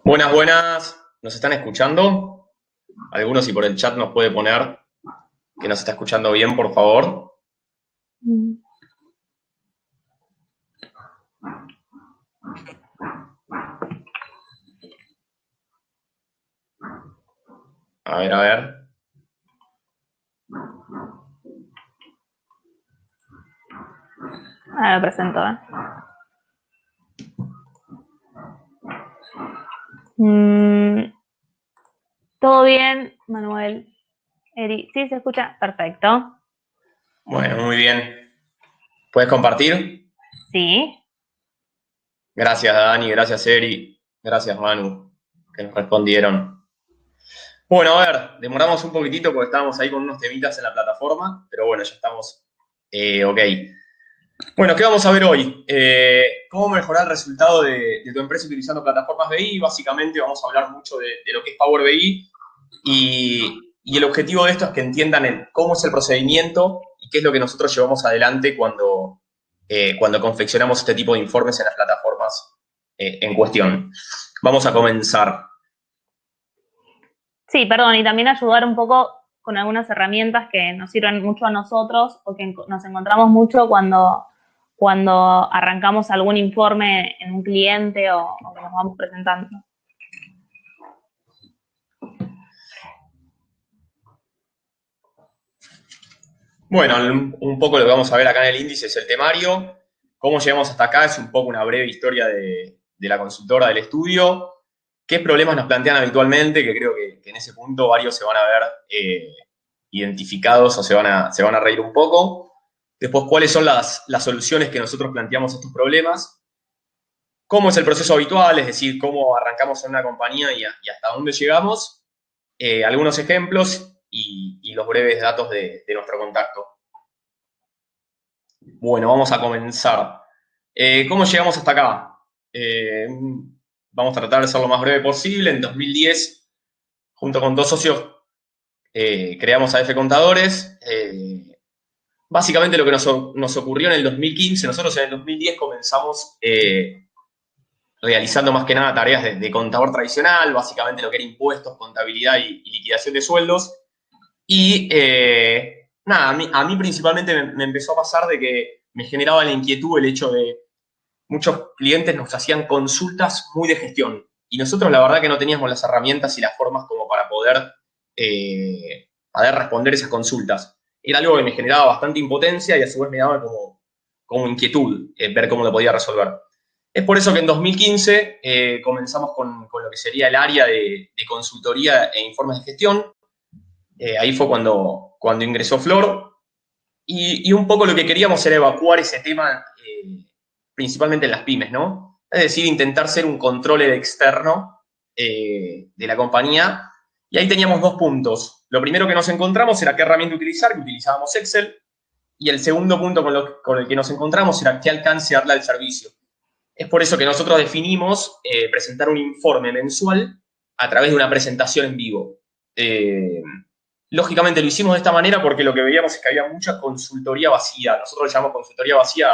Buenas, buenas. ¿Nos están escuchando? Algunos, si por el chat nos puede poner que nos está escuchando bien, por favor. Mm. A ver, a ver. Ahora lo presento, ¿eh? ¿Todo bien, Manuel? Eri, ¿sí se escucha? Perfecto. Bueno, muy bien. ¿Puedes compartir? Sí. Gracias, Dani. Gracias, Eri. Gracias, Manu, que nos respondieron. Bueno, a ver, demoramos un poquitito porque estábamos ahí con unos temitas en la plataforma, pero bueno, ya estamos. Ok. Bueno, ¿qué vamos a ver hoy? ¿Cómo mejorar el resultado de tu empresa utilizando plataformas BI? Básicamente vamos a hablar mucho de lo que es Power BI y el objetivo de esto es que entiendan cómo es el procedimiento y qué es lo que nosotros llevamos adelante cuando confeccionamos este tipo de informes en las plataformas en cuestión. Vamos a comenzar. Sí, perdón, y también ayudar un poco con algunas herramientas que nos sirven mucho a nosotros o que nos encontramos mucho cuando arrancamos algún informe en un cliente o que nos vamos presentando. Bueno, un poco lo que vamos a ver acá en el índice es el temario. Cómo llegamos hasta acá es un poco una breve historia de la consultora del estudio. ¿Qué problemas nos plantean habitualmente? Que creo que en ese punto varios se van a ver identificados o se van a reír un poco. Después, ¿cuáles son las soluciones que nosotros planteamos a estos problemas? ¿Cómo es el proceso habitual? Es decir, cómo arrancamos en una compañía y hasta dónde llegamos. Algunos ejemplos y los breves datos de nuestro contacto. Bueno, vamos a comenzar. ¿Cómo llegamos hasta acá? Vamos a tratar de ser lo más breve posible. En 2010, junto con dos socios, creamos AF Contadores. Básicamente lo que nos ocurrió en el 2015, nosotros en el 2010 comenzamos realizando más que nada tareas de contador tradicional, básicamente lo que era impuestos, contabilidad y liquidación de sueldos. Y nada, a mí principalmente me empezó a pasar de que me generaba la inquietud el hecho de muchos clientes nos hacían consultas muy de gestión. Y nosotros la verdad que no teníamos las herramientas y las formas como para poder responder esas consultas. Era algo que me generaba bastante impotencia y a su vez me daba como inquietud ver cómo lo podía resolver. Es por eso que en 2015 comenzamos con lo que sería el área de consultoría e informes de gestión. Ahí fue cuando ingresó Flor y un poco lo que queríamos era evacuar ese tema principalmente en las pymes, ¿no? Es decir, intentar ser un control externo de la compañía. Y ahí teníamos dos puntos. Lo primero que nos encontramos era qué herramienta utilizar, que utilizábamos Excel. Y el segundo punto con el que nos encontramos era qué alcance darle al servicio. Es por eso que nosotros definimos presentar un informe mensual a través de una presentación en vivo. Lógicamente lo hicimos de esta manera porque lo que veíamos es que había mucha consultoría vacía. Nosotros lo llamamos consultoría vacía.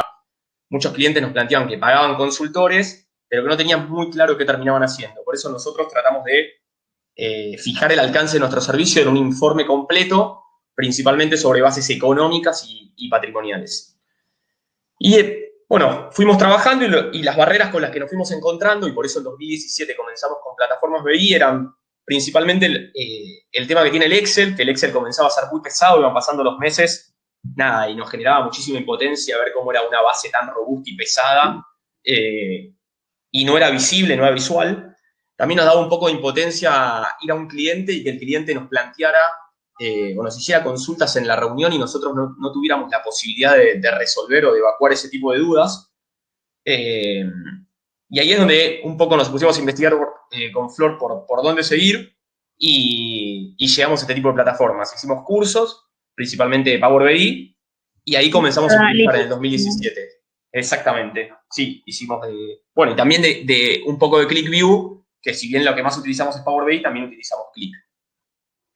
Muchos clientes nos planteaban que pagaban consultores, pero que no tenían muy claro qué terminaban haciendo. Por eso nosotros tratamos de fijar el alcance de nuestro servicio en un informe completo, principalmente sobre bases económicas y patrimoniales. Y bueno, fuimos trabajando y las barreras con las que nos fuimos encontrando, y por eso en 2017 comenzamos con plataformas BI, eran principalmente el tema que tiene el Excel, que el Excel comenzaba a ser muy pesado, iban pasando los meses, nada, y nos generaba muchísima impotencia ver cómo era una base tan robusta y pesada, y no era visible, no era visual. También nos daba un poco de impotencia ir a un cliente y que el cliente nos planteara o nos hiciera consultas en la reunión y nosotros no tuviéramos la posibilidad de resolver o de evacuar ese tipo de dudas. Eh, y ahí es donde un poco nos pusimos a investigar con Flor por dónde seguir y llegamos a este tipo de plataformas. Hicimos cursos, principalmente de Power BI, y ahí comenzamos a utilizar en el 2017. Exactamente, sí, hicimos bueno, y también de un poco de ClickView, que si bien lo que más utilizamos es Power BI, también utilizamos Click.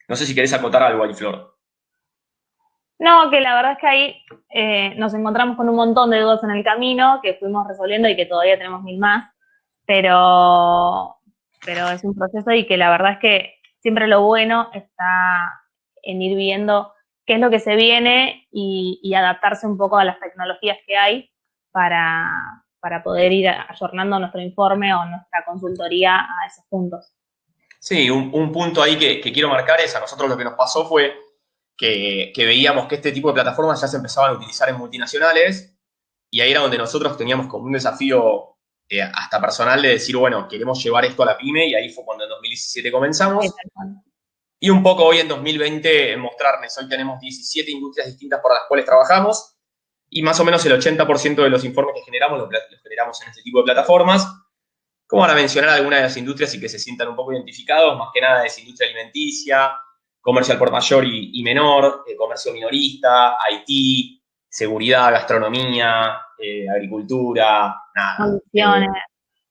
No sé si querés acotar algo ahí, Flor. No, que la verdad es que ahí nos encontramos con un montón de dudas en el camino que fuimos resolviendo y que todavía tenemos mil más, pero pero es un proceso y que la verdad es que siempre lo bueno está en ir viendo qué es lo que se viene y adaptarse un poco a las tecnologías que hay para poder ir ayornando nuestro informe o nuestra consultoría a esos puntos. Sí, un punto ahí que quiero marcar es, a nosotros lo que nos pasó fue que veíamos que este tipo de plataformas ya se empezaban a utilizar en multinacionales y ahí era donde nosotros teníamos como un desafío hasta personal de decir, bueno, queremos llevar esto a la pyme y ahí fue cuando en 2017 comenzamos. Y un poco hoy en 2020 mostrarles, hoy tenemos 17 industrias distintas por las cuales trabajamos y más o menos el 80% de los informes que generamos los generamos en este tipo de plataformas. Como para mencionar algunas de las industrias y que se sientan un poco identificados, más que nada es industria alimenticia, comercio al por mayor y menor, comercio minorista, IT, seguridad, gastronomía, agricultura, nada.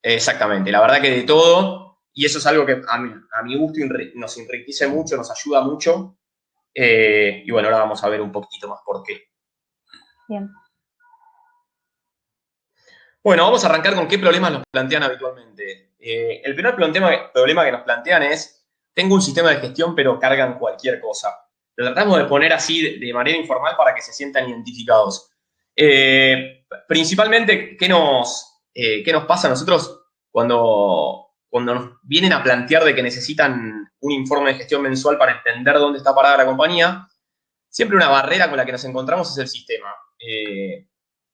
Exactamente, la verdad que de todo, y eso es algo que a mi gusto nos enriquece mucho, nos ayuda mucho, y bueno, ahora vamos a ver un poquitito más por qué. Bien. Bueno, vamos a arrancar con qué problemas nos plantean habitualmente. El primer problema que nos plantean es, tengo un sistema de gestión pero cargan cualquier cosa. Lo tratamos de poner así de manera informal para que se sientan identificados. Principalmente, ¿qué nos pasa a nosotros cuando nos vienen a plantear de que necesitan un informe de gestión mensual para entender dónde está parada la compañía? Siempre una barrera con la que nos encontramos es el sistema.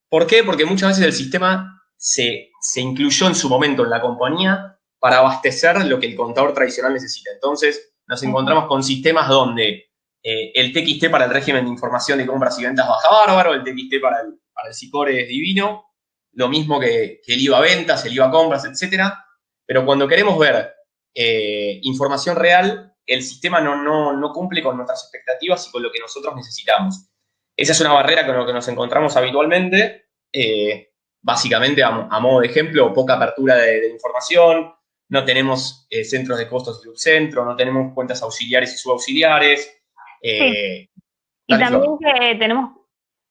¿Por qué? Porque muchas veces el sistema se incluyó en su momento en la compañía para abastecer lo que el contador tradicional necesita. Entonces, nos encontramos con sistemas donde el TXT para el régimen de información de compras y ventas baja bárbaro, el TXT para el SICORE es divino, lo mismo que el IVA ventas, el IVA compras, etcétera. Pero cuando queremos ver información real, el sistema no cumple con nuestras expectativas y con lo que nosotros necesitamos. Esa es una barrera con la que nos encontramos habitualmente. Básicamente, a modo de ejemplo, poca apertura de información, no tenemos centros de costos y subcentro, no tenemos cuentas auxiliares y subauxiliares. Sí. Y también que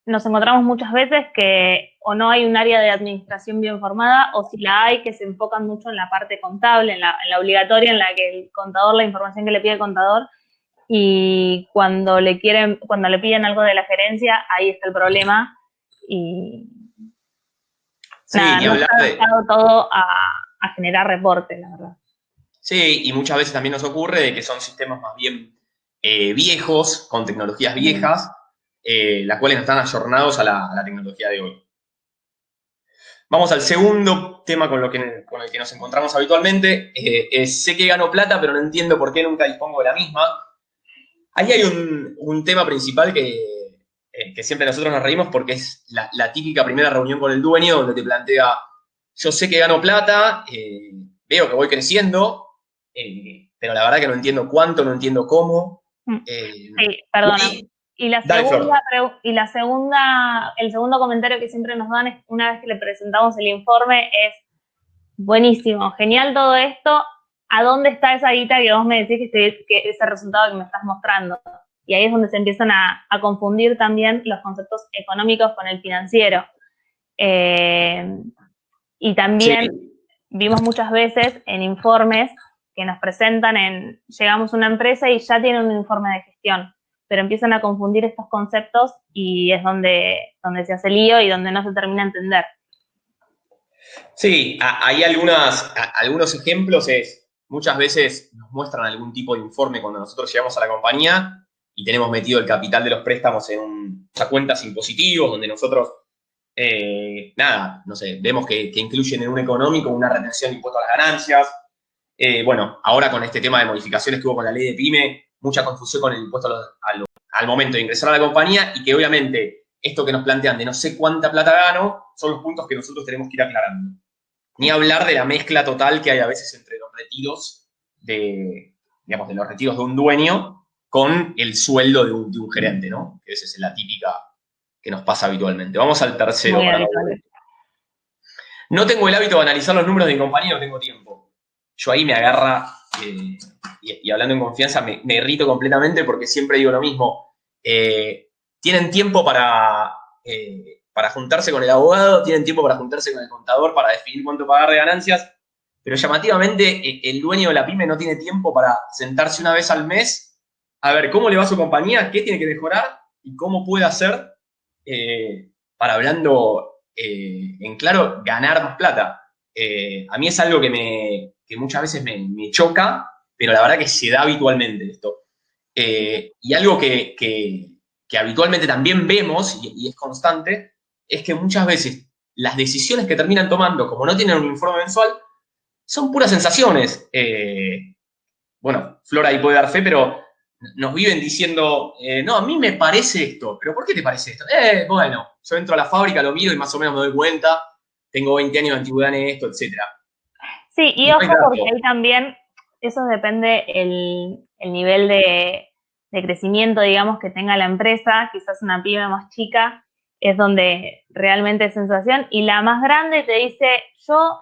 nos encontramos muchas veces que o no hay un área de administración bien formada, o si la hay, que se enfocan mucho en la parte contable, en la obligatoria, en la que el contador, la información que le pide el contador, y cuando le piden algo de la gerencia, ahí está el problema. Y sí, nada, no está adaptado todo a generar reportes, la verdad. Sí, y muchas veces también nos ocurre de que son sistemas más bien viejos, con tecnologías viejas, las cuales no están ayornados a la tecnología de hoy. Vamos al segundo tema con el que nos encontramos habitualmente. Sé que gano plata, pero no entiendo por qué nunca dispongo de la misma. Ahí hay un tema principal que siempre nosotros nos reímos porque es la típica primera reunión con el dueño donde te plantea, yo sé que gano plata, veo que voy creciendo, pero la verdad que no entiendo cuánto, no entiendo cómo. Sí, perdona. El segundo comentario que siempre nos dan es, una vez que le presentamos el informe, es buenísimo, genial todo esto, ¿a dónde está esa guita que vos me decís que ese resultado que me estás mostrando? Y ahí es donde se empiezan a confundir también los conceptos económicos con el financiero. Y también vimos muchas veces en informes que nos presentan llegamos a una empresa y ya tienen un informe de gestión, pero empiezan a confundir estos conceptos y es donde se hace lío y donde no se termina de entender. Sí, hay algunos ejemplos, muchas veces nos muestran algún tipo de informe cuando nosotros llegamos a la compañía y tenemos metido el capital de los préstamos en una cuentas impositivos, donde nosotros, no sé, vemos que incluyen en un económico una retención de impuestos a las ganancias. Bueno, ahora con este tema de modificaciones que hubo con la ley de PYME, mucha confusión con el impuesto al momento de ingresar a la compañía y que obviamente esto que nos plantean de no sé cuánta plata gano son los puntos que nosotros tenemos que ir aclarando. Ni hablar de la mezcla total que hay a veces entre los retiros de los retiros de un dueño con el sueldo de un gerente, ¿no? Que esa es la típica que nos pasa habitualmente. Vamos al tercero. No tengo el hábito de analizar los números de mi compañía, no tengo tiempo. Yo ahí me agarra, y hablando en confianza, me irrito completamente porque siempre digo lo mismo. Tienen tiempo para juntarse con el abogado, tienen tiempo para juntarse con el contador, para definir cuánto pagar de ganancias, pero llamativamente el dueño de la pyme no tiene tiempo para sentarse una vez al mes a ver cómo le va a su compañía, qué tiene que mejorar y cómo puede hacer para, hablando en claro, ganar más plata. A mí es algo que muchas veces me choca, pero la verdad que se da habitualmente esto. Y algo que habitualmente también vemos, y es constante, es que muchas veces las decisiones que terminan tomando, como no tienen un informe mensual, son puras sensaciones. Bueno, Flora ahí puede dar fe, pero nos viven diciendo, no, a mí me parece esto, pero ¿por qué te parece esto? Bueno, yo entro a la fábrica, lo miro y más o menos me doy cuenta, tengo 20 años de antigüedad en esto, etc. Sí, y Y no hay ojo porque dato. ahí también eso depende el nivel de crecimiento, digamos, que tenga la empresa. Quizás una pyme más chica es donde realmente es sensación. Y la más grande te dice, yo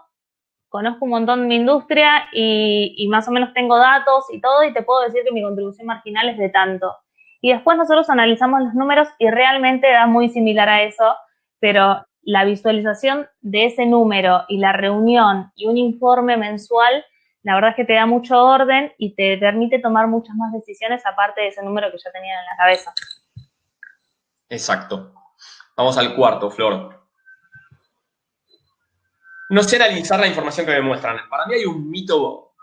conozco un montón de mi industria y más o menos tengo datos y todo, y te puedo decir que mi contribución marginal es de tanto. Y después nosotros analizamos los números y realmente da muy similar a eso, pero la visualización de ese número y la reunión y un informe mensual, la verdad es que te da mucho orden y te permite tomar muchas más decisiones aparte de ese número que ya tenían en la cabeza. Exacto. Vamos al cuarto, Flor. No sé analizar la información que me muestran. Para mí hay un mito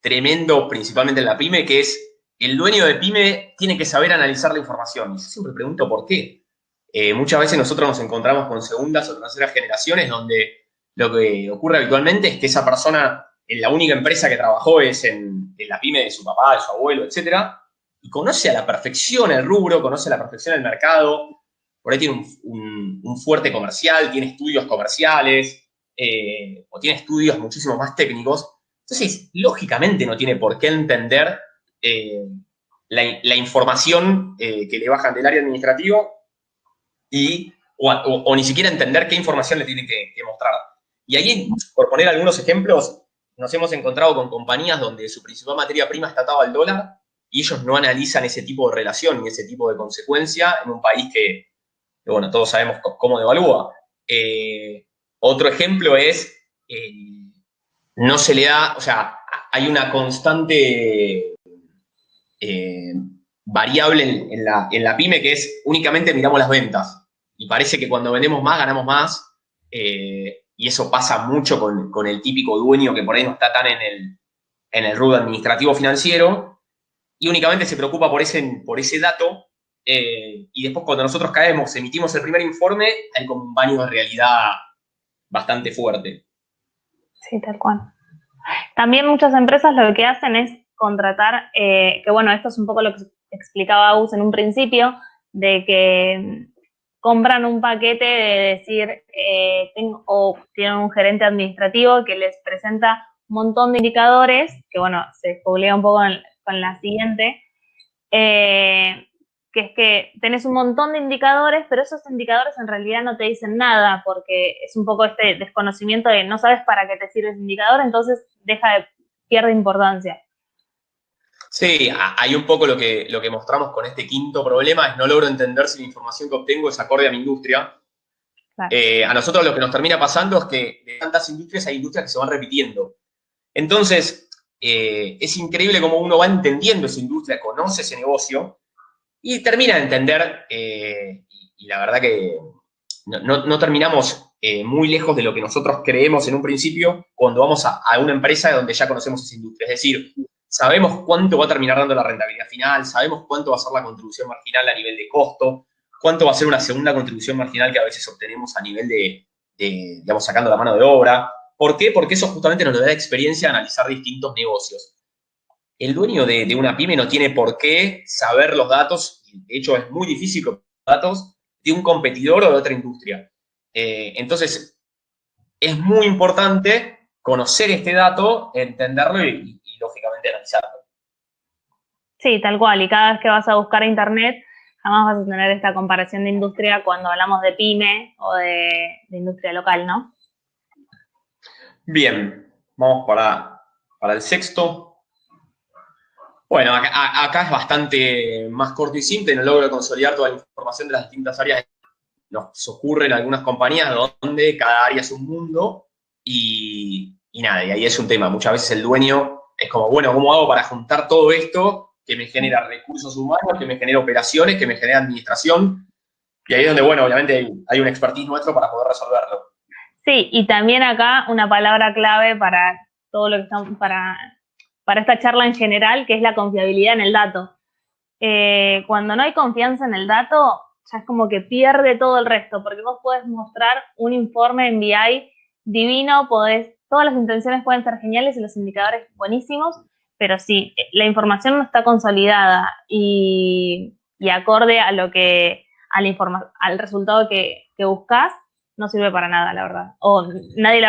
tremendo, principalmente en la pyme, que es el dueño de pyme tiene que saber analizar la información. Y yo siempre pregunto por qué. Muchas veces nosotros nos encontramos con segundas o terceras generaciones donde lo que ocurre habitualmente es que esa persona en la única empresa que trabajó es en la pyme de su papá, de su abuelo, etcétera, y conoce a la perfección el rubro, conoce a la perfección el mercado, por ahí tiene un fuerte comercial, tiene estudios comerciales, o tiene estudios muchísimo más técnicos. Entonces, lógicamente no tiene por qué entender la información que le bajan del área administrativa o ni siquiera entender qué información le tienen que mostrar. Y ahí, por poner algunos ejemplos, nos hemos encontrado con compañías donde su principal materia prima está atada al dólar y ellos no analizan ese tipo de relación ni ese tipo de consecuencia en un país que bueno, todos sabemos cómo devalúa. Otro ejemplo es, no se le da, o sea, hay una constante eh, variable en la pyme que es únicamente miramos las ventas. Y parece que cuando vendemos más, ganamos más. Y eso pasa mucho con el típico dueño que por ahí no está tan en el rubro administrativo financiero y únicamente se preocupa por ese dato. Y después cuando nosotros caemos, emitimos el primer informe, hay como un baño de realidad bastante fuerte. Sí, tal cual. También muchas empresas lo que hacen es contratar, que bueno, esto es un poco lo que explicaba Agus en un principio, de que compran un paquete de decir, o tienen un gerente administrativo que les presenta un montón de indicadores, que bueno, se googlea un poco con la siguiente, que es que tenés un montón de indicadores, pero esos indicadores en realidad no te dicen nada, porque es un poco este desconocimiento de no sabes para qué te sirve ese indicador, entonces pierde importancia. Sí, hay un poco lo que mostramos con este quinto problema, es no logro entender si la información que obtengo es acorde a mi industria. Claro. A nosotros lo que nos termina pasando es que de tantas industrias hay industrias que se van repitiendo. Entonces, es increíble cómo uno va entendiendo esa industria, conoce ese negocio y termina de entender, y la verdad que no terminamos muy lejos de lo que nosotros creemos en un principio cuando vamos a una empresa donde ya conocemos esa industria. Es decir, sabemos cuánto va a terminar dando la rentabilidad final, sabemos cuánto va a ser la contribución marginal a nivel de costo, cuánto va a ser una segunda contribución marginal que a veces obtenemos a nivel digamos, sacando la mano de obra. ¿Por qué? Porque eso justamente nos da la experiencia de analizar distintos negocios. El dueño de una pyme no tiene por qué saber los datos, de hecho es muy difícil conocer los datos de un competidor o de otra industria. Entonces, es muy importante conocer este dato, entenderlo y lógicamente analizarlo. Sí, tal cual. Y cada vez que vas a buscar a internet, jamás vas a tener esta comparación de industria cuando hablamos de pyme o de industria local, ¿no? Bien, vamos para el sexto. Bueno, acá es bastante más corto y simple, no logro consolidar toda la información de las distintas áreas. Nos ocurre en algunas compañías donde cada área es un mundo y nada, y ahí es un tema. Muchas veces el dueño es como, bueno, ¿cómo hago para juntar todo esto que me genera recursos humanos, que me genera operaciones, que me genera administración? Y ahí es donde, bueno, obviamente hay un expertise nuestro para poder resolverlo. Sí, y también acá una palabra clave para todo lo que estamos, para esta charla en general, que es la confiabilidad en el dato. Cuando no hay confianza en el dato, ya es como que pierde todo el resto, porque vos podés mostrar un informe en BI divino, todas las intenciones pueden ser geniales y los indicadores buenísimos, pero si la información no está consolidada y acorde a lo que, al resultado que buscas, no sirve para nada, la verdad. O nadie,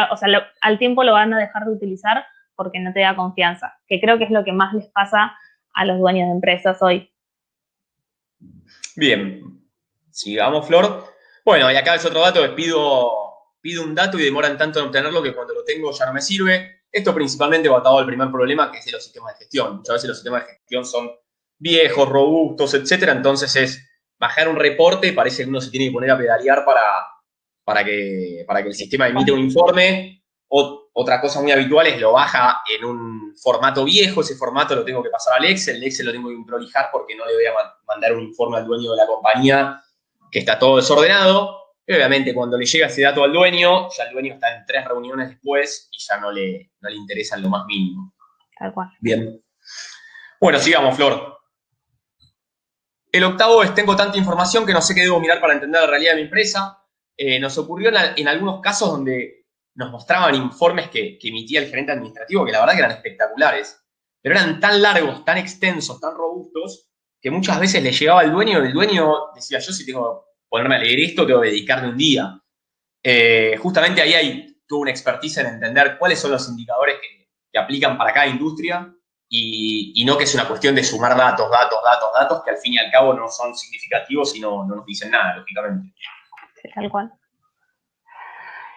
al tiempo lo van a dejar de utilizar porque no te da confianza, que creo que es lo que más les pasa a los dueños de empresas hoy. Bien, sigamos, Flor. Bueno, y acá es otro dato, pido un dato y demoran tanto en obtenerlo que cuando lo tengo ya no me sirve. Esto principalmente va atado al primer problema, que es de los sistemas de gestión. Muchas veces los sistemas de gestión son viejos, robustos, etcétera. Entonces es bajar un reporte, parece que uno se tiene que poner a pedalear para que el sistema emita un informe. Otra cosa muy habitual es lo baja en un formato viejo, ese formato lo tengo que pasar al Excel, el Excel lo tengo que prolijar porque no le voy a mandar un informe al dueño de la compañía que está todo desordenado. Y obviamente cuando le llega ese dato al dueño, ya el dueño está en 3 reuniones después y ya no le interesa en lo más mínimo. Tal cual. Bien. Bueno, sigamos, Flor. El octavo es, tengo tanta información que no sé qué debo mirar para entender la realidad de mi empresa. Nos ocurrió en algunos casos donde nos mostraban informes que emitía el gerente administrativo, que la verdad que eran espectaculares, pero eran tan largos, tan extensos, tan robustos, que muchas veces le llegaba al dueño y el dueño decía, yo si tengo que ponerme a leer esto, tengo que dedicarme un día. Justamente ahí hay tuvo una expertise en entender cuáles son los indicadores que aplican para cada industria y no que es una cuestión de sumar datos, que al fin y al cabo no son significativos y no nos dicen nada, lógicamente. Sí, tal cual.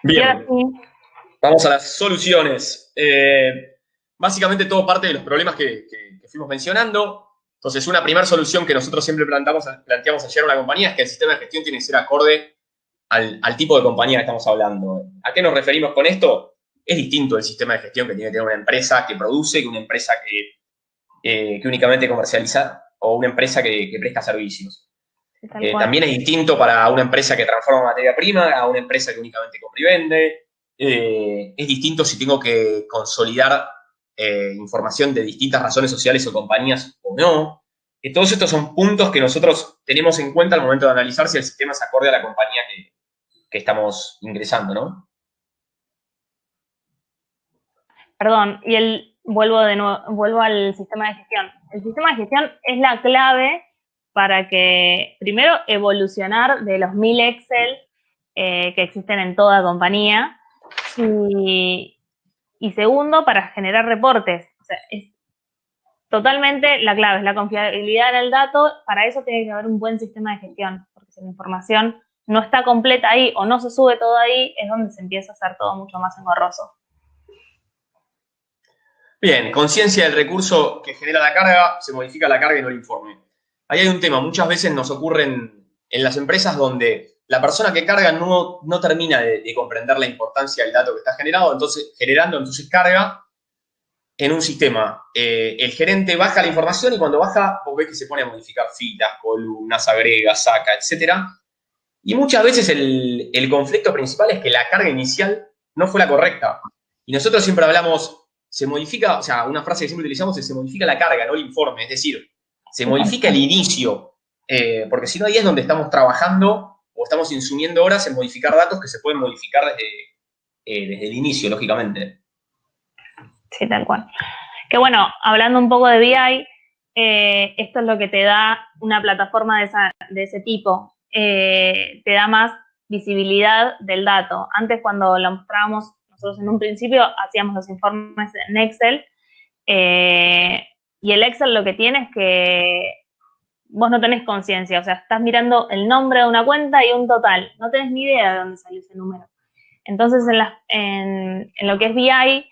Bien, vamos a las soluciones. Básicamente todo parte de los problemas que fuimos mencionando. Entonces, una primera solución que nosotros siempre planteamos ayer a una compañía es que el sistema de gestión tiene que ser acorde al tipo de compañía que estamos hablando. ¿A qué nos referimos con esto? Es distinto el sistema de gestión que tiene que tener una empresa que produce que una empresa que únicamente comercializa o una empresa que presta servicios. También es distinto para una empresa que transforma materia prima a una empresa que únicamente compra y vende. Es distinto si tengo que consolidar información de distintas razones sociales o compañías o no. Todos estos son puntos que nosotros tenemos en cuenta al momento de analizar si el sistema es acorde a la compañía que estamos ingresando, ¿no? Perdón, vuelvo al sistema de gestión. El sistema de gestión es la clave para que, primero, evolucionar de los 1000 Excel que existen en toda compañía y segundo, para generar reportes. O sea, es totalmente la clave, es la confiabilidad en el dato. Para eso tiene que haber un buen sistema de gestión, porque si la información no está completa ahí o no se sube todo ahí, es donde se empieza a hacer todo mucho más engorroso. Bien, conciencia del recurso que genera la carga, se modifica la carga y no el informe. Ahí hay un tema, muchas veces nos ocurren en las empresas donde la persona que carga no termina de comprender la importancia del dato que está generando, entonces carga en un sistema. El gerente baja la información y cuando baja, vos ves que se pone a modificar filas, columnas, agrega, saca, etc. Y muchas veces el conflicto principal es que la carga inicial no fue la correcta. Y nosotros siempre hablamos, se modifica, o sea, una frase que siempre utilizamos es se modifica la carga, no el informe. Es decir, se modifica el inicio, porque si no ahí es donde estamos trabajando o estamos insumiendo horas en modificar datos que se pueden modificar desde el inicio, lógicamente. Sí, tal cual. Que bueno, hablando un poco de BI, esto es lo que te da una plataforma de ese tipo. Te da más visibilidad del dato. Antes, cuando lo mostrábamos, nosotros en un principio hacíamos los informes en Excel, y el Excel lo que tiene es que vos no tenés conciencia, o sea, estás mirando el nombre de una cuenta y un total, no tenés ni idea de dónde salió ese número. Entonces, en lo que es BI,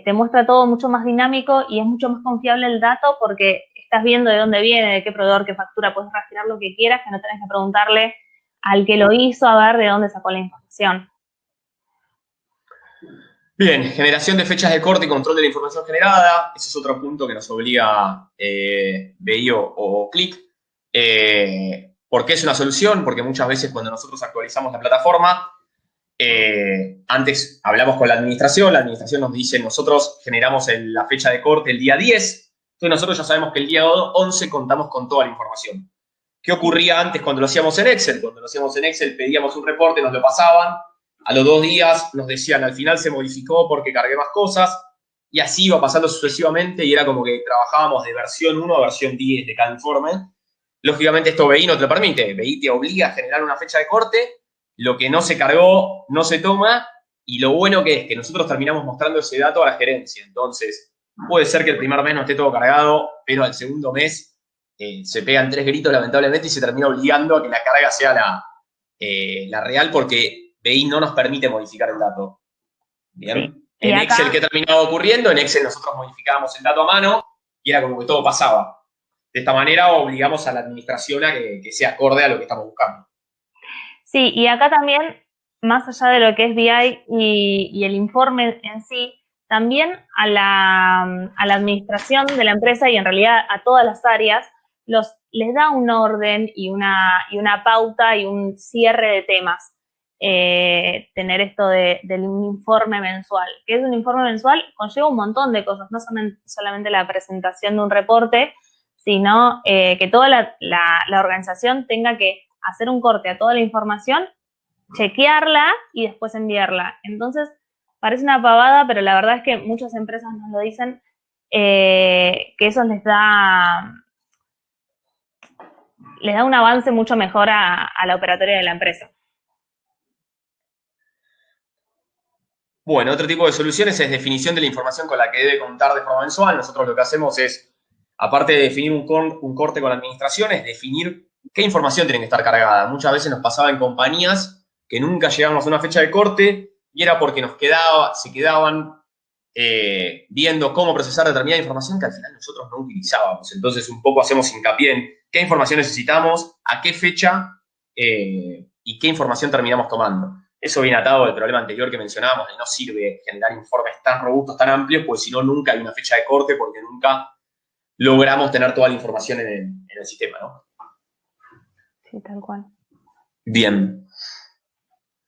te muestra todo mucho más dinámico y es mucho más confiable el dato porque estás viendo de dónde viene, de qué proveedor, qué factura, puedes rastrear lo que quieras, que no tenés que preguntarle al que lo hizo a ver de dónde sacó la información. Bien, generación de fechas de corte y control de la información generada. Ese es otro punto que nos obliga BI o Click. ¿Por qué es una solución? Porque muchas veces cuando nosotros actualizamos la plataforma, antes hablamos con la administración nos dice, nosotros generamos la fecha de corte el día 10, entonces nosotros ya sabemos que el día 11 contamos con toda la información. ¿Qué ocurría antes cuando lo hacíamos en Excel? Cuando lo hacíamos en Excel pedíamos un reporte, nos lo pasaban, a los 2 días nos decían, al final se modificó porque cargué más cosas, y así iba pasando sucesivamente, y era como que trabajábamos de versión 1 a versión 10 de cada informe. Lógicamente esto BI no te lo permite, BI te obliga a generar una fecha de corte, lo que no se cargó no se toma, y lo bueno que es que nosotros terminamos mostrando ese dato a la gerencia. Entonces, puede ser que el primer mes no esté todo cargado, pero al segundo mes se pegan 3 gritos lamentablemente y se termina obligando a que la carga sea la real, porque BI no nos permite modificar el dato. Bien. Sí. En acá, Excel, ¿qué terminaba ocurriendo? En Excel nosotros modificábamos el dato a mano y era como que todo pasaba. De esta manera obligamos a la administración a que sea acorde a lo que estamos buscando. sí, y acá también, más allá de lo que es BI y el informe en sí, también a la administración de la empresa y en realidad a todas las áreas, les da un orden y una pauta y un cierre de temas. Tener esto del informe mensual. Que es un informe mensual, conlleva un montón de cosas, no solamente la presentación de un reporte, sino que toda la organización tenga que hacer un corte a toda la información, chequearla y después enviarla. Entonces, parece una pavada, pero la verdad es que muchas empresas nos lo dicen, que eso les da un avance mucho mejor a la operatoria de la empresa. Bueno, otro tipo de soluciones es definición de la información con la que debe contar de forma mensual. Nosotros lo que hacemos es, aparte de definir un corte con la administración, es definir qué información tiene que estar cargada. Muchas veces nos pasaba en compañías que nunca llegábamos a una fecha de corte y era porque se quedaban viendo cómo procesar determinada información que al final nosotros no utilizábamos. Entonces, un poco hacemos hincapié en qué información necesitamos, a qué fecha y qué información terminamos tomando. Eso viene atado al problema anterior que mencionábamos, de no sirve generar informes tan robustos, tan amplios, pues si no, nunca hay una fecha de corte porque nunca logramos tener toda la información en el sistema, ¿no? Sí, tal cual. Bien.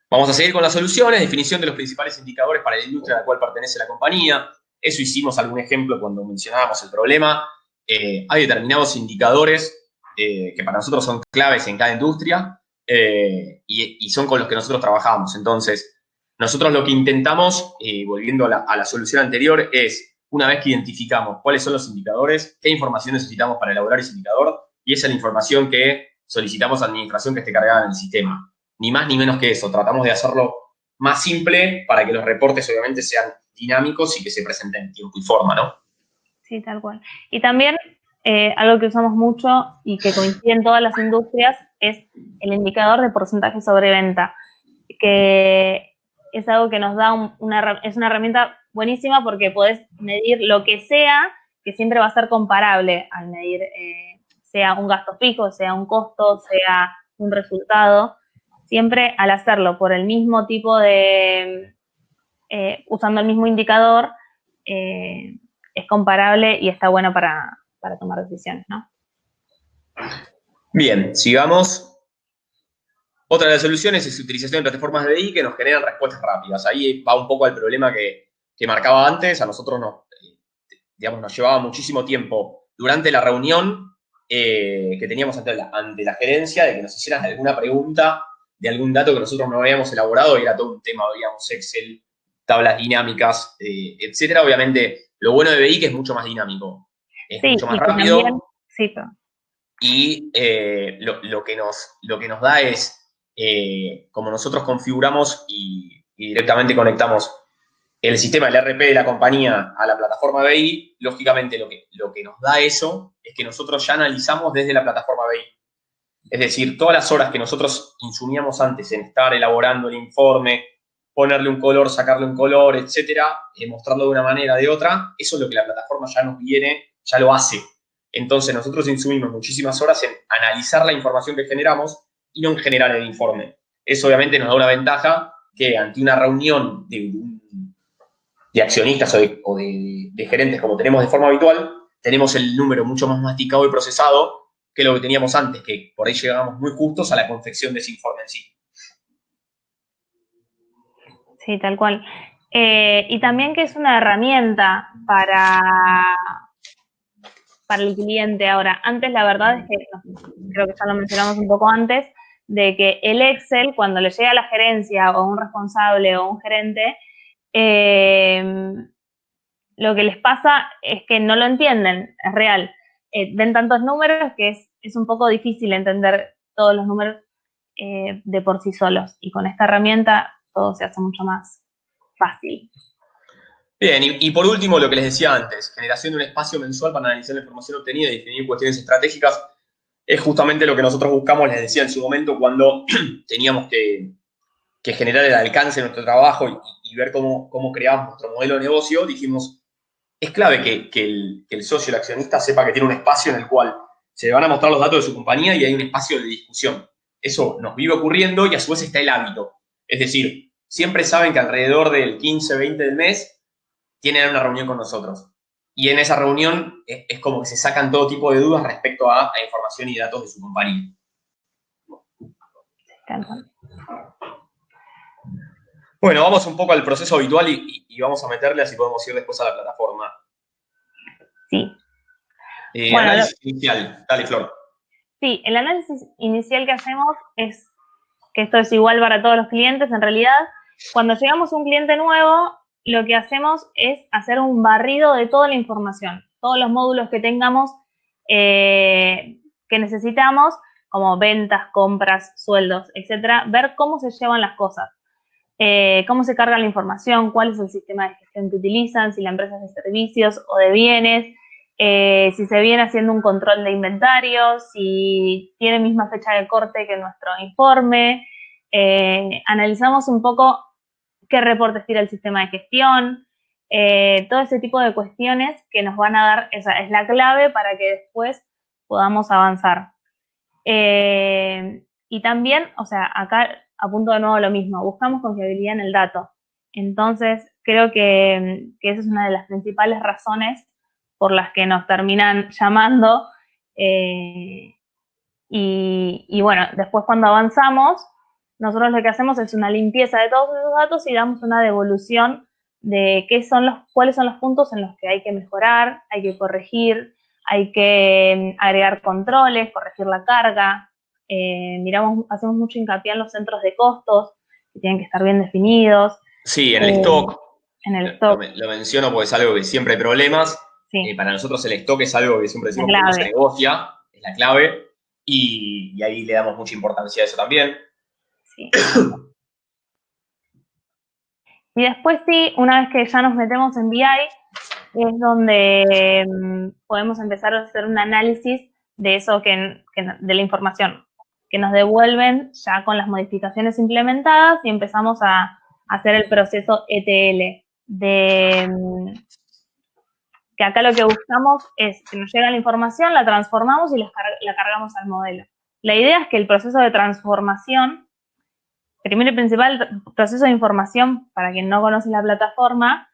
Vamos a seguir con las soluciones, definición de los principales indicadores para la industria a la cual pertenece la compañía. Eso hicimos algún ejemplo cuando mencionábamos el problema. Hay determinados indicadores que para nosotros son claves en cada industria y son con los que nosotros trabajamos. Entonces, nosotros lo que intentamos, volviendo a la solución anterior, es, una vez que identificamos cuáles son los indicadores, qué información necesitamos para elaborar ese indicador, y esa es la información que solicitamos a la administración que esté cargada en el sistema. Ni más ni menos que eso. Tratamos de hacerlo más simple para que los reportes obviamente sean dinámicos y que se presenten en tiempo y forma, ¿no? Sí, tal cual. Y también algo que usamos mucho y que coincide en todas las industrias es el indicador de porcentaje sobre venta, que es algo que nos da es una herramienta buenísima porque podés medir lo que sea, que siempre va a ser comparable al medir, sea un gasto fijo, sea un costo, sea un resultado. Siempre al hacerlo por el mismo tipo de, usando el mismo indicador, es comparable y está bueno para tomar decisiones, ¿no? Bien, sigamos. Otra de las soluciones es utilización de plataformas de BI que nos generan respuestas rápidas. Ahí va un poco al problema que marcaba antes. A nosotros nos llevaba muchísimo tiempo durante la reunión que teníamos ante la gerencia de que nos hicieran alguna pregunta de algún dato que nosotros no habíamos elaborado y era todo un tema, veíamos Excel, tablas dinámicas, etcétera. Obviamente, lo bueno de BI que es mucho más dinámico, es mucho más rápido. También, sí, y lo que nos da es, como nosotros configuramos y directamente conectamos el sistema, el ERP de la compañía a la plataforma BI, lógicamente lo que nos da eso es que nosotros ya analizamos desde la plataforma BI. Es decir, todas las horas que nosotros insumíamos antes en estar elaborando el informe, ponerle un color, sacarle un color, etcétera, mostrarlo de una manera o de otra, eso es lo que la plataforma ya nos viene, ya lo hace. Entonces, nosotros insumimos muchísimas horas en analizar la información que generamos y no en generar el informe. Eso obviamente nos da una ventaja que ante una reunión de de accionistas o de gerentes como tenemos de forma habitual, tenemos el número mucho más masticado y procesado que lo que teníamos antes, que por ahí llegábamos muy justos a la confección de ese informe en sí. Sí, tal cual. Y también que es una herramienta para el cliente. Ahora, antes la verdad es que, creo que ya lo mencionamos un poco antes, de que el Excel, cuando le llega a la gerencia o a un responsable o a un gerente, lo que les pasa es que no lo entienden, es real. Ven tantos números que es un poco difícil entender todos los números de por sí solos. Y con esta herramienta todo se hace mucho más fácil. Bien, y por último, lo que les decía antes, generación de un espacio mensual para analizar la información obtenida y definir cuestiones estratégicas, es justamente lo que nosotros buscamos, les decía en su momento, cuando teníamos que generar el alcance de nuestro trabajo y ver cómo creamos nuestro modelo de negocio, dijimos, es clave que el socio, el accionista, sepa que tiene un espacio en el cual se van a mostrar los datos de su compañía y hay un espacio de discusión. Eso nos vive ocurriendo y a su vez está el hábito. Es decir, siempre saben que alrededor del 15, 20 del mes tienen una reunión con nosotros. Y en esa reunión es como que se sacan todo tipo de dudas respecto a información y datos de su compañía. Bueno, vamos un poco al proceso habitual y vamos a meterle, así podemos ir después a la plataforma. Sí. Bueno, análisis inicial. Dale, Flor. Sí, el análisis inicial que hacemos es, que esto es igual para todos los clientes, en realidad, cuando llegamos a un cliente nuevo, lo que hacemos es hacer un barrido de toda la información, todos los módulos que tengamos que necesitamos, como ventas, compras, sueldos, etcétera, ver cómo se llevan las cosas, cómo se carga la información, cuál es el sistema de gestión que utilizan, si la empresa es de servicios o de bienes, si se viene haciendo un control de inventario, si tiene misma fecha de corte que nuestro informe. Analizamos un poco qué reportes tira el sistema de gestión, todo ese tipo de cuestiones que nos van a dar, esa es la clave para que después podamos avanzar. Y también, o sea, acá apunto de nuevo a lo mismo, buscamos confiabilidad en el dato. Entonces, creo que esa es una de las principales razones por las que nos terminan llamando. Y bueno, después cuando avanzamos, nosotros lo que hacemos es una limpieza de todos esos datos y damos una devolución de cuáles son los puntos en los que hay que mejorar, hay que corregir, hay que agregar controles, corregir la carga. Hacemos mucho hincapié en los centros de costos, que tienen que estar bien definidos. Sí, en el stock. En el stock. Lo menciono porque es algo que siempre hay problemas. Sí. Para nosotros el stock es algo que siempre decimos que no se negocia, es la clave, y ahí le damos mucha importancia a eso también. Sí. Y después sí, una vez que ya nos metemos en BI, es donde podemos empezar a hacer un análisis de eso de la información que nos devuelven ya con las modificaciones implementadas y empezamos a hacer el proceso ETL que acá lo que buscamos es que nos llega la información, la transformamos y la cargamos al modelo. La idea es que el proceso de transformación, primero y principal, el proceso de información, para quien no conoce la plataforma,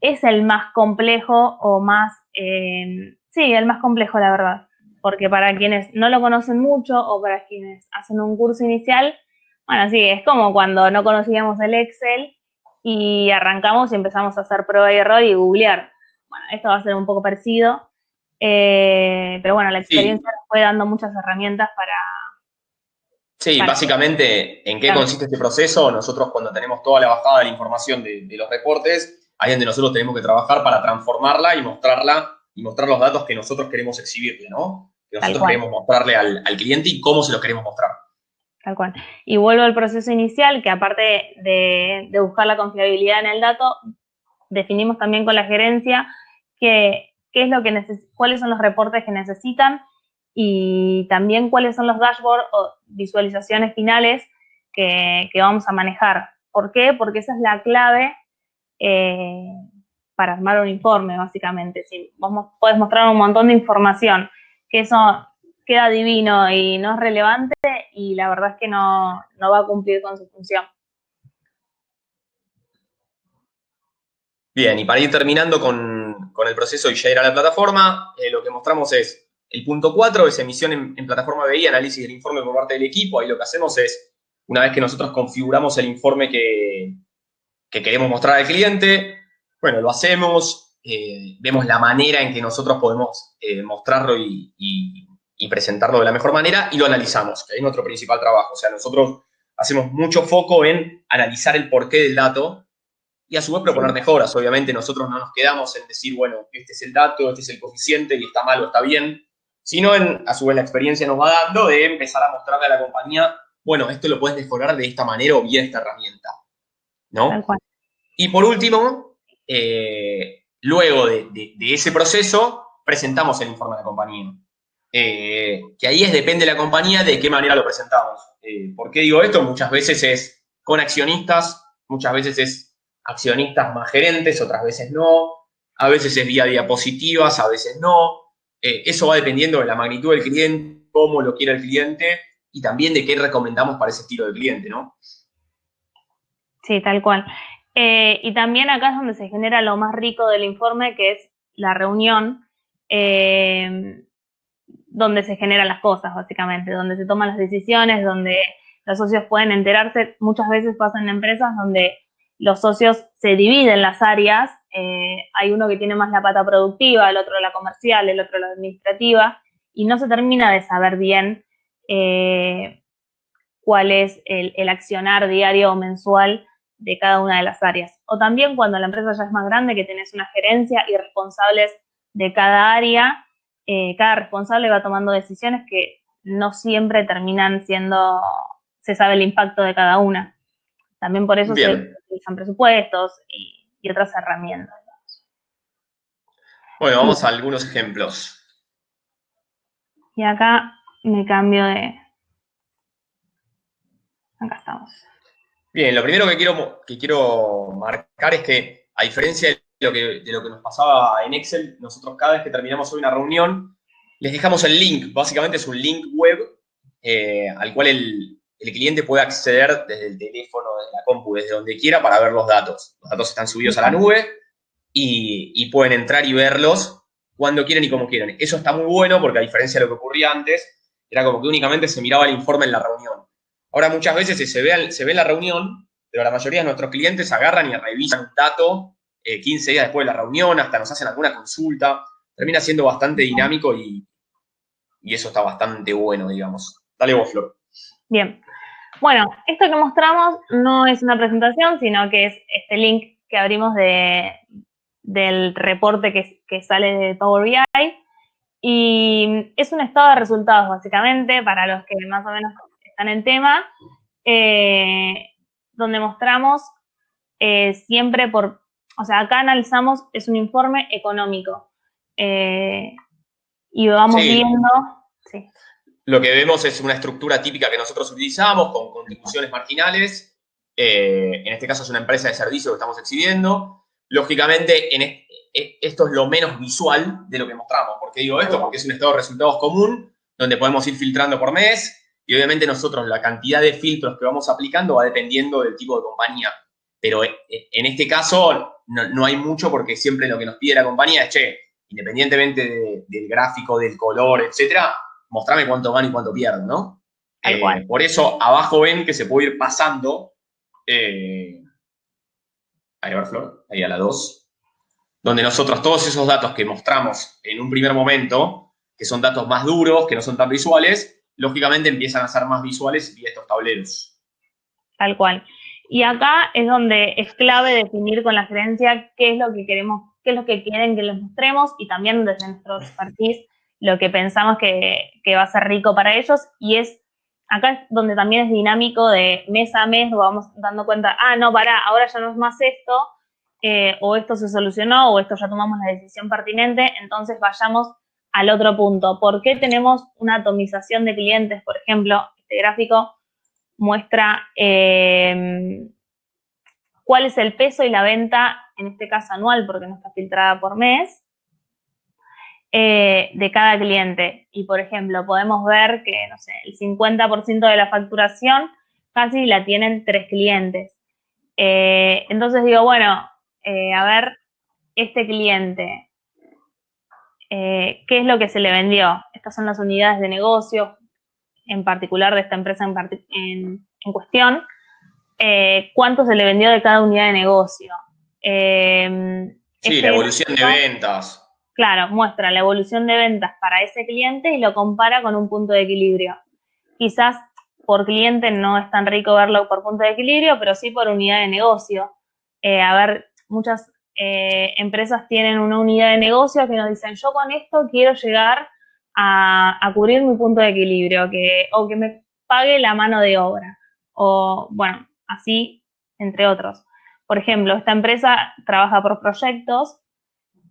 es el más complejo o más, sí, el más complejo, la verdad. Porque para quienes no lo conocen mucho o para quienes hacen un curso inicial, bueno, sí, es como cuando no conocíamos el Excel y arrancamos y empezamos a hacer prueba y error y googlear. Bueno, esto va a ser un poco parecido, pero bueno, la experiencia nos fue dando muchas herramientas para... Sí, básicamente, ¿en qué consiste este proceso? Nosotros cuando tenemos toda la bajada de la información de los reportes, ahí es donde nosotros tenemos que trabajar para transformarla y mostrar los datos que nosotros queremos exhibirle, ¿no? Que nosotros queremos mostrarle al cliente y cómo se los queremos mostrar. Tal cual. Y vuelvo al proceso inicial, que aparte de buscar la confiabilidad en el dato, definimos también con la gerencia qué es lo que cuáles son los reportes que necesitan y también cuáles son los dashboards o visualizaciones finales que vamos a manejar. ¿Por qué? Porque esa es la clave para armar un informe, básicamente. Si vos podés mostrar un montón de información, que eso queda divino y no es relevante y la verdad es que no va a cumplir con su función. Bien, y para ir terminando con el proceso y ya ir a la plataforma, lo que mostramos es el punto 4, es emisión en plataforma BI, análisis del informe por parte del equipo. Ahí lo que hacemos es, una vez que nosotros configuramos el informe que queremos mostrar al cliente, bueno, lo hacemos, vemos la manera en que nosotros podemos mostrarlo y presentarlo de la mejor manera y lo analizamos, que es nuestro principal trabajo. O sea, nosotros hacemos mucho foco en analizar el porqué del dato y a su vez proponer mejoras. Obviamente nosotros no nos quedamos en decir, bueno, este es el dato, este es el coeficiente y está mal o está bien, sino a su vez la experiencia nos va dando de empezar a mostrarle a la compañía, bueno, esto lo puedes mejorar de esta manera o vía esta herramienta, ¿no? Tal cual. Y por último, luego de ese proceso, presentamos el informe a la compañía. Que ahí depende de la compañía de qué manera lo presentamos. ¿Por qué digo esto? Muchas veces es con accionistas, muchas veces es accionistas más gerentes, otras veces no, a veces es vía diapositivas, a veces no. Eso va dependiendo de la magnitud del cliente, cómo lo quiere el cliente y también de qué recomendamos para ese estilo de cliente, ¿no? Sí, tal cual. Y también acá es donde se genera lo más rico del informe, que es la reunión, donde se generan las cosas, básicamente, donde se toman las decisiones, donde los socios pueden enterarse. Muchas veces pasa en empresas donde los socios se dividen las áreas, hay uno que tiene más la pata productiva, el otro la comercial, el otro la administrativa, y no se termina de saber bien cuál es el accionar diario o mensual de cada una de las áreas. O también cuando la empresa ya es más grande, que tenés una gerencia y responsables de cada área, cada responsable va tomando decisiones que no siempre terminan siendo, se sabe el impacto de cada una. También por eso se utilizan presupuestos y otras herramientas. Bueno, vamos a algunos ejemplos. Y acá me cambio de... Acá estamos. Bien, lo primero que quiero marcar es que, a diferencia de lo que nos pasaba en Excel, nosotros cada vez que terminamos hoy una reunión, les dejamos el link. Básicamente es un link web al cual el cliente puede acceder desde el teléfono, desde la compu, desde donde quiera para ver los datos. Los datos están subidos a la nube y pueden entrar y verlos cuando quieren y como quieren. Eso está muy bueno porque, a diferencia de lo que ocurría antes, era como que únicamente se miraba el informe en la reunión. Ahora muchas veces se ve la reunión, pero la mayoría de nuestros clientes agarran y revisan un dato 15 días después de la reunión, hasta nos hacen alguna consulta. Termina siendo bastante dinámico y eso está bastante bueno, digamos. Dale vos, Flor. Bien. Bueno, esto que mostramos no es una presentación, sino que es este link que abrimos del reporte que sale de Power BI. Y es un estado de resultados, básicamente, para los que más o menos están en tema, donde mostramos siempre o sea, acá analizamos, es un informe económico, y vamos viendo, sí. Lo que vemos es una estructura típica que nosotros utilizamos con contribuciones marginales. En este caso es una empresa de servicio que estamos exhibiendo. Lógicamente, esto es lo menos visual de lo que mostramos. ¿Por qué digo esto? Porque es un estado de resultados común donde podemos ir filtrando por mes y obviamente nosotros la cantidad de filtros que vamos aplicando va dependiendo del tipo de compañía. Pero en este caso no hay mucho porque siempre lo que nos pide la compañía es, che, independientemente del gráfico, del color, etcétera, mostrame cuánto gano y cuánto pierdo, ¿no? Por eso abajo ven que se puede ir pasando. Ahí a ver, Flor, ahí a la 2. Donde nosotros todos esos datos que mostramos en un primer momento, que son datos más duros, que no son tan visuales, lógicamente empiezan a ser más visuales vía estos tableros. Tal cual. Y acá es donde es clave definir con la gerencia qué es lo que queremos, qué es lo que quieren que les mostremos y también desde nuestro expertise lo que pensamos que va a ser rico para ellos. Y acá es donde también es dinámico de mes a mes, nos vamos dando cuenta, no, pará, ahora ya no es más esto, o esto se solucionó, o esto ya tomamos la decisión pertinente, entonces vayamos al otro punto. ¿Por qué tenemos una atomización de clientes? Por ejemplo, este gráfico muestra cuál es el peso y la venta, en este caso anual, porque no está filtrada por mes, de cada cliente. Y, por ejemplo, podemos ver que, no sé, el 50% de la facturación casi la tienen 3 clientes. Entonces digo, bueno, a ver, este cliente, ¿qué es lo que se le vendió? Estas son las unidades de negocio, en particular de esta empresa en cuestión. ¿Cuánto se le vendió de cada unidad de negocio? Sí, la evolución de ventas. Claro, muestra la evolución de ventas para ese cliente y lo compara con un punto de equilibrio. Quizás por cliente no es tan rico verlo por punto de equilibrio, pero sí por unidad de negocio. Muchas empresas tienen una unidad de negocio que nos dicen, yo con esto quiero llegar a cubrir mi punto de equilibrio, o que me pague la mano de obra, o bueno, así, entre otros. Por ejemplo, esta empresa trabaja por proyectos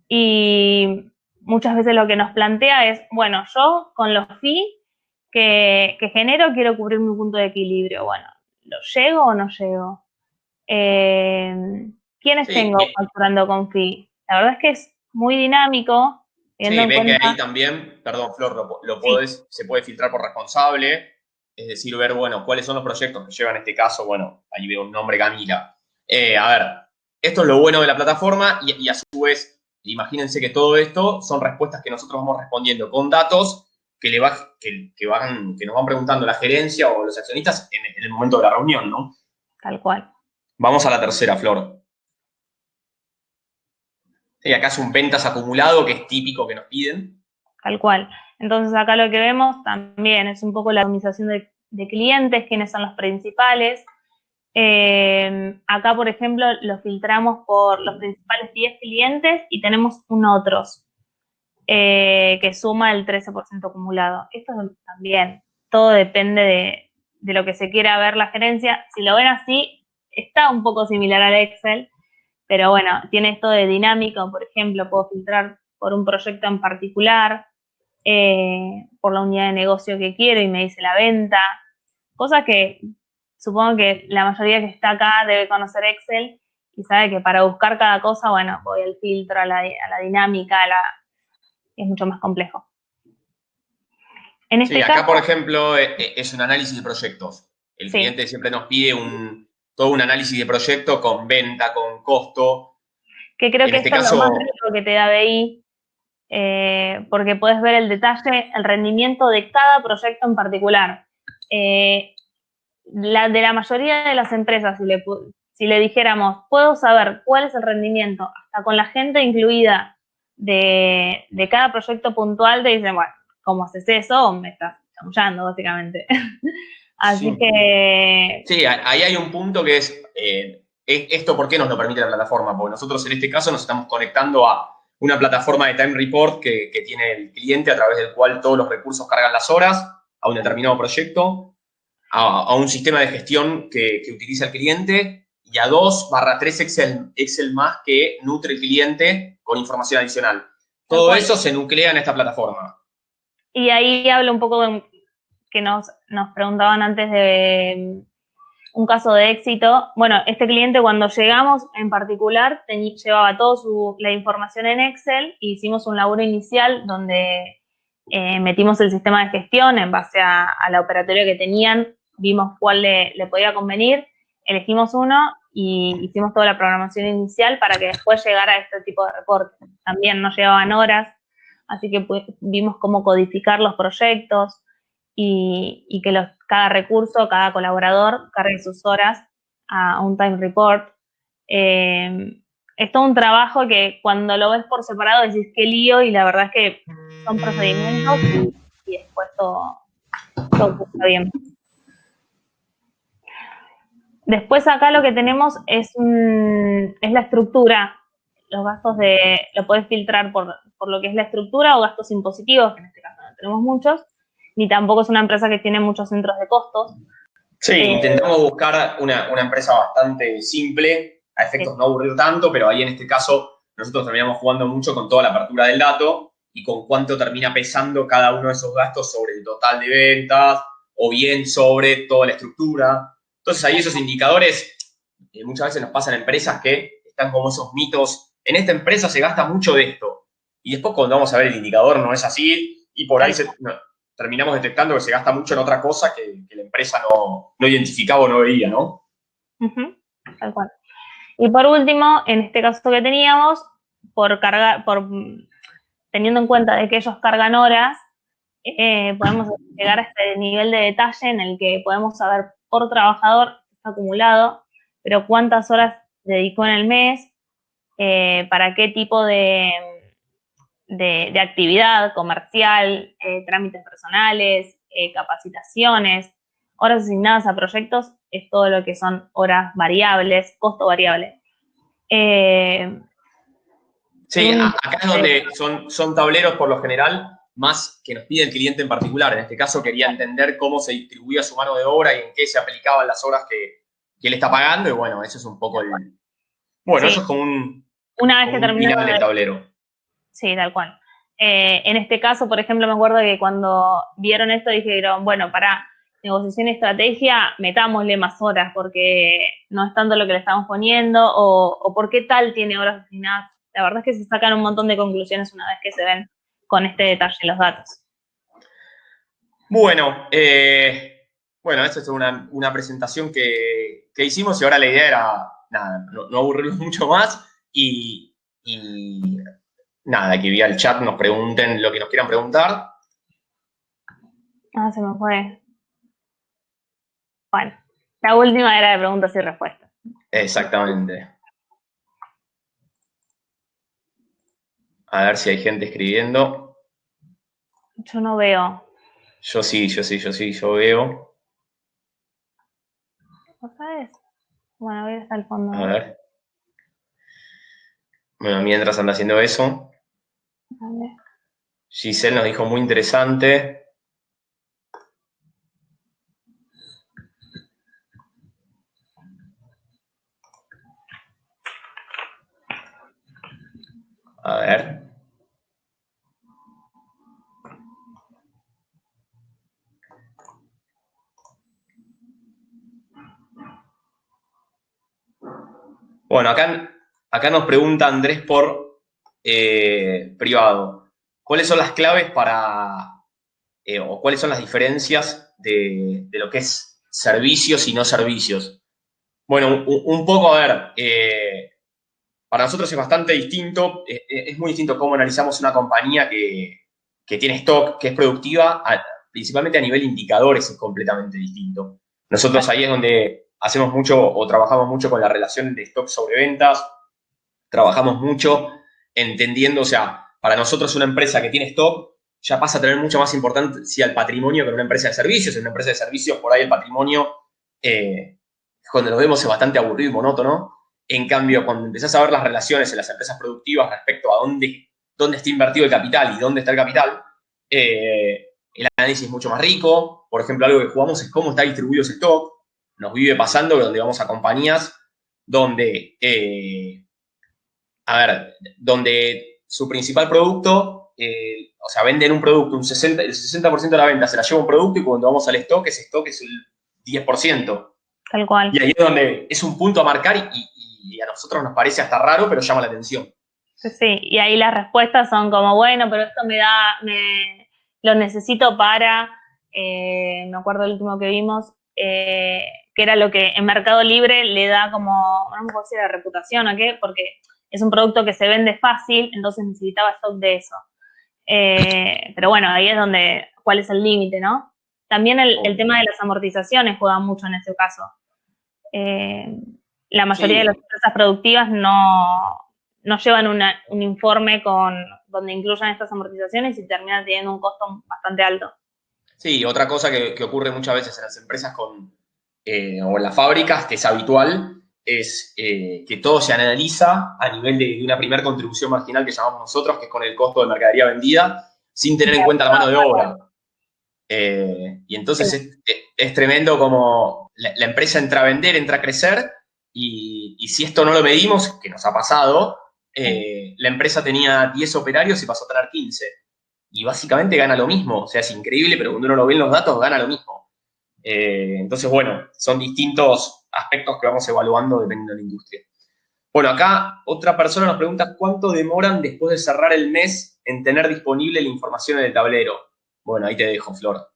y muchas veces lo que nos plantea es, bueno, yo con los fees que genero quiero cubrir mi punto de equilibrio. Bueno, ¿lo llego o no llego? ¿Quiénes tengo facturando con fee? La verdad es que es muy dinámico. Sí, ven que ahí también, perdón, Flor, se puede filtrar por responsable, es decir, ver, bueno, cuáles son los proyectos que llevan en este caso, bueno, ahí veo un nombre, Camila. A ver, esto es lo bueno de la plataforma y a su vez, imagínense que todo esto son respuestas que nosotros vamos respondiendo con datos que nos van preguntando la gerencia o los accionistas en el momento de la reunión, ¿no? Tal cual. Vamos a la tercera, Flor. Sí, acá es un ventas acumulado, que es típico que nos piden. Tal cual. Entonces acá lo que vemos también es un poco la optimización de clientes, quiénes son los principales. Acá, por ejemplo, lo filtramos por los principales 10 clientes y tenemos un otros, que suma el 13% acumulado. Esto también, todo depende de lo que se quiera ver la gerencia. Si lo ven así, está un poco similar al Excel, pero bueno, tiene esto de dinámico. Por ejemplo, puedo filtrar por un proyecto en particular, por la unidad de negocio que quiero y me dice la venta, cosas que supongo que la mayoría que está acá debe conocer Excel y sabe que para buscar cada cosa, bueno, voy al filtro, a la dinámica, es mucho más complejo. En este acá, caso, por ejemplo, es un análisis de proyectos. El cliente siempre nos pide todo un análisis de proyecto con venta, con costo. Que creo que esto es lo más rico que te da BI, porque puedes ver el detalle, el rendimiento de cada proyecto en particular. De la mayoría de las empresas, si le dijéramos, puedo saber cuál es el rendimiento, hasta con la gente incluida de cada proyecto puntual, te dicen, bueno, ¿cómo haces eso? Me estás chamullando, básicamente. Así que... Sí, ahí hay un punto que es, ¿esto por qué nos lo permite la plataforma? Porque nosotros en este caso nos estamos conectando a una plataforma de time report que tiene el cliente, a través del cual todos los recursos cargan las horas a un determinado proyecto, a un sistema de gestión que utiliza el cliente y a 2/3 Excel más que nutre el cliente con información adicional. Todo eso se nuclea en esta plataforma. Y ahí hablo un poco de que nos preguntaban antes de un caso de éxito. Bueno, este cliente cuando llegamos en particular llevaba toda la información en Excel e hicimos un laburo inicial donde metimos el sistema de gestión en base a la operatoria que tenían, vimos cuál le podía convenir, elegimos uno y hicimos toda la programación inicial para que después llegara a este tipo de reportes. También nos llevaban horas, así que vimos cómo codificar los proyectos y que cada recurso, cada colaborador cargue sus horas a un time report. Es todo un trabajo que cuando lo ves por separado decís qué lío, y la verdad es que son procedimientos y después todo está bien. Después acá lo que tenemos es la estructura. Los gastos lo podés filtrar por lo que es la estructura o gastos impositivos, que en este caso no tenemos muchos, ni tampoco es una empresa que tiene muchos centros de costos. Sí, intentamos buscar una empresa bastante simple, a efectos no aburrir tanto, pero ahí en este caso nosotros terminamos jugando mucho con toda la apertura del dato y con cuánto termina pesando cada uno de esos gastos sobre el total de ventas o bien sobre toda la estructura. Entonces ahí esos indicadores, muchas veces nos pasan empresas que están como esos mitos, en esta empresa se gasta mucho de esto, y después cuando vamos a ver el indicador no es así, y por ahí terminamos detectando que se gasta mucho en otra cosa que la empresa no identificaba o no veía, ¿no? Tal cual. Y por último, en este caso que teníamos, teniendo en cuenta de que ellos cargan horas, podemos llegar a este nivel de detalle en el que podemos saber por trabajador acumulado, pero cuántas horas dedicó en el mes, para qué tipo de actividad comercial, trámites personales, capacitaciones, horas asignadas a proyectos, es todo lo que son horas variables, costo variable. Sí, acá es donde son tableros por lo general, más que nos pide el cliente en particular. En este caso quería entender cómo se distribuía su mano de obra y en qué se aplicaban las horas que él está pagando, y bueno, eso es un poco el... Bueno, sí. eso es como un terminó final del tablero. Sí, tal cual. En este caso, por ejemplo, me acuerdo que cuando vieron esto dijeron, bueno, para negociación y estrategia, metámosle más horas porque no es tanto lo que le estamos poniendo o por qué tal tiene horas asignadas. La verdad es que se sacan un montón de conclusiones una vez que se ven con este detalle los datos. Bueno, esta es una presentación que hicimos y ahora la idea era, nada, no aburrirlos mucho más y nada, que vía el chat nos pregunten lo que nos quieran preguntar. Ah, se me fue. Bueno, la última era de preguntas y respuestas. Exactamente. A ver si hay gente escribiendo. Yo no veo. Yo veo. ¿No sabes? Bueno, voy hasta el fondo. A ver. Bueno, mientras anda haciendo eso. Vale. Giselle nos dijo muy interesante. A ver. Bueno, acá nos pregunta Andrés por privado. ¿Cuáles son las claves o cuáles son las diferencias de lo que es servicios y no servicios? Bueno, un poco, a ver, para nosotros es bastante distinto, es muy distinto cómo analizamos una compañía que tiene stock, que es productiva, principalmente a nivel indicadores es completamente distinto. Nosotros ahí es donde hacemos mucho o trabajamos mucho con la relación de stock sobre ventas, trabajamos mucho entendiendo, o sea, para nosotros una empresa que tiene stock ya pasa a tener mucha más importancia el patrimonio que una empresa de servicios. En una empresa de servicios, por ahí el patrimonio, cuando lo vemos, es bastante aburrido y monótono. En cambio, cuando empezás a ver las relaciones en las empresas productivas respecto a dónde está invertido el capital y dónde está el capital, el análisis es mucho más rico. Por ejemplo, algo que jugamos es cómo está distribuido ese stock. Nos vive pasando donde vamos a compañías donde, donde su principal producto, o sea, venden un producto, el 60% de la venta se la lleva un producto, y cuando vamos al stock, ese stock es el 10%. Tal cual. Y ahí es donde es un punto a marcar y a nosotros nos parece hasta raro, pero llama la atención. Sí, y ahí las respuestas son como, bueno, pero esto lo necesito para, me acuerdo el último que vimos, que era lo que en Mercado Libre le da como, no me puedo decir la reputación o qué, porque es un producto que se vende fácil, entonces necesitaba stock de eso. Pero bueno, ahí es donde, ¿cuál es el límite, no? También el tema de las amortizaciones juega mucho en ese caso. La mayoría de las empresas productivas no llevan un informe donde incluyan estas amortizaciones y terminan teniendo un costo bastante alto. Sí, otra cosa que ocurre muchas veces en las empresas o en las fábricas, que es habitual, es que todo se analiza a nivel de una primera contribución marginal que llamamos nosotros, que es con el costo de mercadería vendida, sin tener en cuenta la mano de obra. Y entonces es tremendo como la empresa entra a vender, entra a crecer, y si esto no lo medimos, que nos ha pasado, la empresa tenía 10 operarios y pasó a tener 15. Y básicamente gana lo mismo. O sea, es increíble, pero cuando uno lo ve en los datos, gana lo mismo. Entonces, bueno, son distintos aspectos que vamos evaluando dependiendo de la industria. Bueno, acá otra persona nos pregunta ¿cuánto demoran después de cerrar el mes en tener disponible la información en el tablero? Bueno, ahí te dejo, Flor.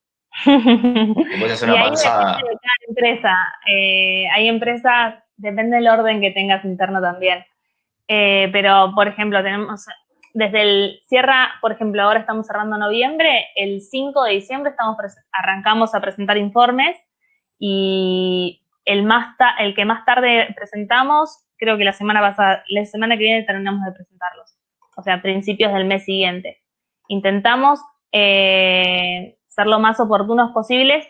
Después hacer una panzada. Depende de cada empresa. Hay empresas, depende del orden que tengas interno también. Pero, por ejemplo, tenemos desde el cierra, por ejemplo, ahora estamos cerrando noviembre, el 5 de diciembre arrancamos a presentar informes y el que más tarde presentamos, creo que la semana que viene terminamos de presentarlos. O sea, a principios del mes siguiente. Intentamos ser lo más oportunos posibles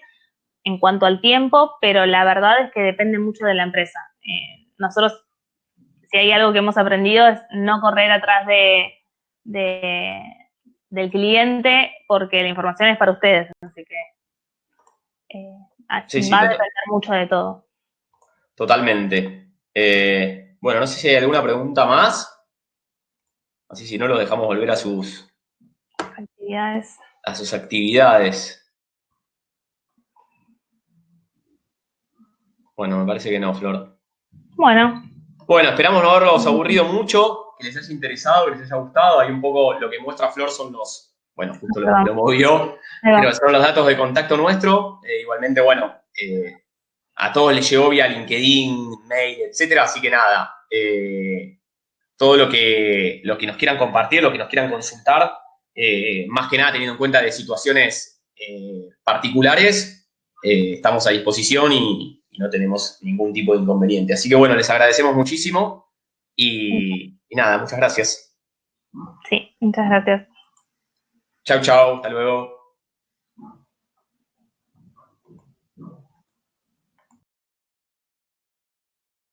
en cuanto al tiempo, pero la verdad es que depende mucho de la empresa. Nosotros, si hay algo que hemos aprendido, es no correr atrás del cliente, porque la información es para ustedes, así que Sí, sí, va a depender mucho de todo. totalmente. Bueno, no sé si hay alguna pregunta más. Así si no, lo dejamos volver a sus Actividades. actividades. Bueno, me parece que no, Flor. Bueno, esperamos no haberlos aburrido mucho, que les haya interesado, que les haya gustado. Ahí un poco lo que muestra Flor son justo lo movió, pero son los datos de contacto nuestro. Igualmente, a todos les llegó vía LinkedIn, mail, etcétera. Así que nada, todo lo que nos quieran compartir, lo que nos quieran consultar, más que nada teniendo en cuenta de situaciones particulares, estamos a disposición y no tenemos ningún tipo de inconveniente. Así que les agradecemos muchísimo y nada, muchas gracias. Sí, muchas gracias. Chau, chau, hasta luego.